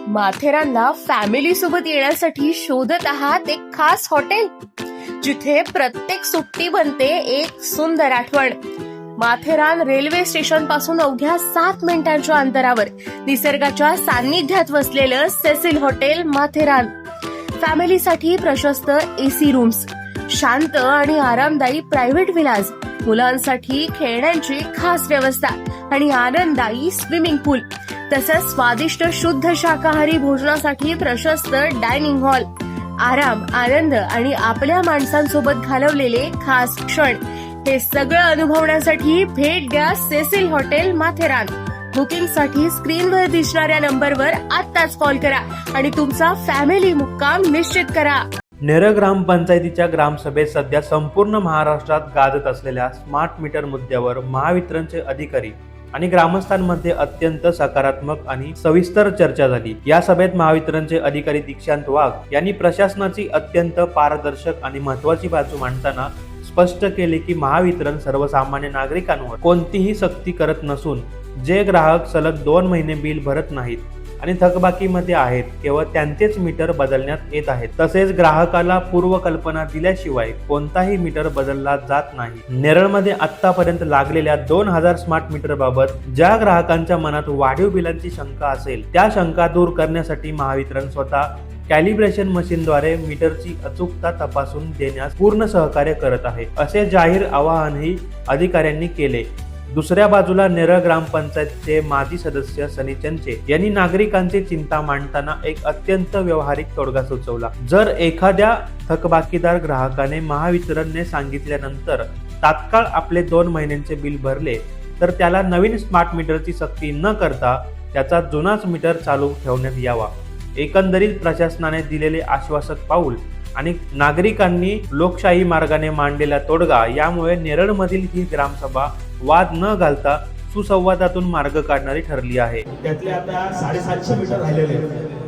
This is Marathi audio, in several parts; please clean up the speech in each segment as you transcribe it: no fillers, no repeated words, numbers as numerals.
माथेरानला फॅमिली सोबत येण्यासाठी शोधत आहात एक खास हॉटेल, जिथे प्रत्येक सुट्टी बनते एक सुंदर आठवण. माथेरान रेल्वे स्टेशन पासून अवघ्या 7 मिनिटांच्या अंतरावर निसर्गाच्या सान्निध्यात वसलेलं सेसिल हॉटेल माथेरान. फॅमिलीसाठी प्रशस्त एसी रूम्स, शांत आणि आरामदायी प्रायव्हेट विलाज, मुलांसाठी खेळण्यांची खास व्यवस्था आणि आनंददायी स्विमिंग पूल, तसंच स्वादिष्ट शुद्ध शाकाहारी भोजनासाठी प्रशस्त डायनिंग हॉल. आराम, आनंद आणि आपल्या माणसांसोबत घालवलेले खास क्षण हे सगळं अनुभवण्यासाठी भेट द्या सेसिल हॉटेल माथेरान. बुकिंगसाठी स्क्रीनवर दिसणाऱ्या नंबरवर आत्ताच कॉल करा आणि तुमचा फॅमिली मुक्काम निश्चित करा. नेरळ ग्रामपंचायतीच्या ग्रामसभेत सध्या संपूर्ण महाराष्ट्रात गाजत असलेल्या स्मार्ट मीटर मुद्द्यावर महावितरणचे अधिकारी आणि ग्रामस्थांमध्ये अत्यंत सकारात्मक आणि सविस्तर चर्चा झाली. या सभेत महावितरणचे अधिकारी दीक्षांत वाघ यांनी प्रशासनाची अत्यंत पारदर्शक आणि महत्त्वाची बाजू मांडताना स्पष्ट केले की महावितरण सर्वसामान्य नागरिकांवर कोणतीही सक्ती करत नसून जे ग्राहक सलग 2 महिने बिल भरत नाहीत आणि थकबाकीमध्ये आहेत केवळ त्यांचेच मीटर बदलण्यात येत आहेत. तसेच ग्राहकाला पूर्वकल्पना दिल्याशिवाय कोणताही मीटर बदलला जात नाही. नेरळमध्ये आतापर्यंत लागलेल्या 2000 स्मार्ट मीटर बाबत ज्या ग्राहकांच्या मनात वाढीव बिलांची शंका असेल त्या शंका दूर करण्यासाठी महावितरण स्वतः कॅलिब्रेशन मशीनद्वारे मीटरची अचूकता तपासून देण्यास पूर्ण सहकार्य करत आहे, असे जाहीर आवाहनही अधिकाऱ्यांनी केले. दुसऱ्या बाजूला नेरळ ग्रामपंचायतचे माजी सदस्य सनी चंचे यांनी नागरिकांची चिंता मांडताना एक अत्यंत व्यावहारिक तोडगा सुचवला. जर एखाद्या थकबाकीदार ग्राहकाने महावितरणने सांगितल्यानंतर तात्काळ आपले 2 महिन्यांचे बिल भरले तर त्याला नवीन स्मार्ट मीटरची सक्ती न करता त्याचा जुनाच मीटर चालू ठेवण्यात यावा. एकंदरीत प्रशासनाने दिलेले आश्वासक पाऊल आणि नागरिकांनी लोकशाही मार्गाने मांडलेला तोडगा यामुळे नेरळमधील ही ग्रामसभा वाद न घालता सुसंवादातून मार्ग काढणारी ठरली आहे. त्यातले आता 750 मीटर राहिलेले.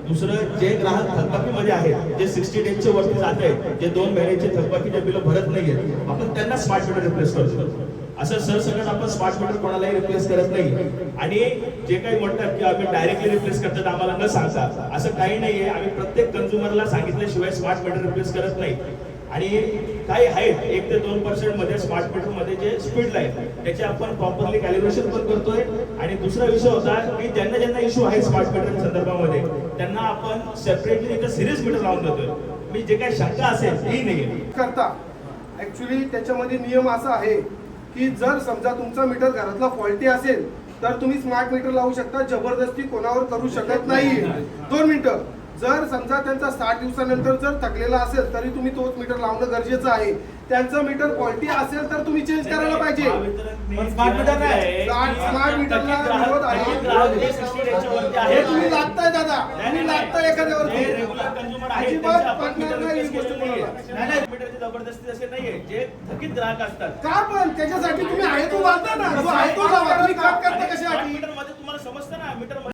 दुसरं, जे ग्राहक थकबाकीमध्ये आहेत, जे 60 डेजच्या वरती जात आहेत, जे 2 महिन्याचे थकबाकीचे बिल भरत नाहीये, आपण त्यांना स्मार्ट मीटर रिप्लेस करतो. असं सरसकट आपण स्मार्ट मीटर कोणालाही रिप्लेस करत नाही. आणि जे काही म्हणतात की आम्ही डायरेक्टली रिप्लेस करतात आम्हाला न सांगता, असं काही नाहीये. आम्ही प्रत्येक कन्झ्युमरला सांगितल्याशिवाय स्मार्ट मीटर रिप्लेस करत नाही. आणि काही आहेत 1 ते 2% मध्ये स्मार्ट मीटर मध्ये जे स्पीड लाईन त्याचे आपण प्रॉपरली कॅलिब्रेशन पण करतोय. आणि दुसरा विषय होता की ज्यांना ज्यांना इश्यू आहे स्मार्ट मीटर संदर्भामध्ये त्यांना आपण सेपरेटली एक सिरीज मीटर लावून देतोय. मी जे काही शंका असेल ही नाही करता. ऍक्च्युली त्याच्यामध्ये नियम असा आहे की जर समजा तुमचा मीटर घरातला फॉल्टी असेल तर तुम्ही स्मार्ट मीटर लावू शकता, जबरदस्ती कोणावर करू शकत नाही. 2 मिनिटं. जर समजा त्यांचा 60 दिवसानंतर जर थकलेला असेल तरी तुम्ही तोच मीटर लावणं गरजेचं आहे. त्यांचं मीटर फॉल्टी असेल तर तुम्ही चेंज करायला पाहिजे. स्मार्ट मीटरला विरोध आहे. हे तुम्ही लागताय दादा, तुम्ही लागताय एखाद्यावरती. अजिबात पटणार नाही ही गोष्ट कोणाला. जबरदस्ती असे नाहीये, जे थकीत ग्राहक असतात का पण त्याच्यासाठी तुम्ही आहे तो बांधता ना, जो आहे तो लावा. तुम्ही कट करता कशासाठी? मीटर मध्ये तुम्हाला समजतं ना मीटर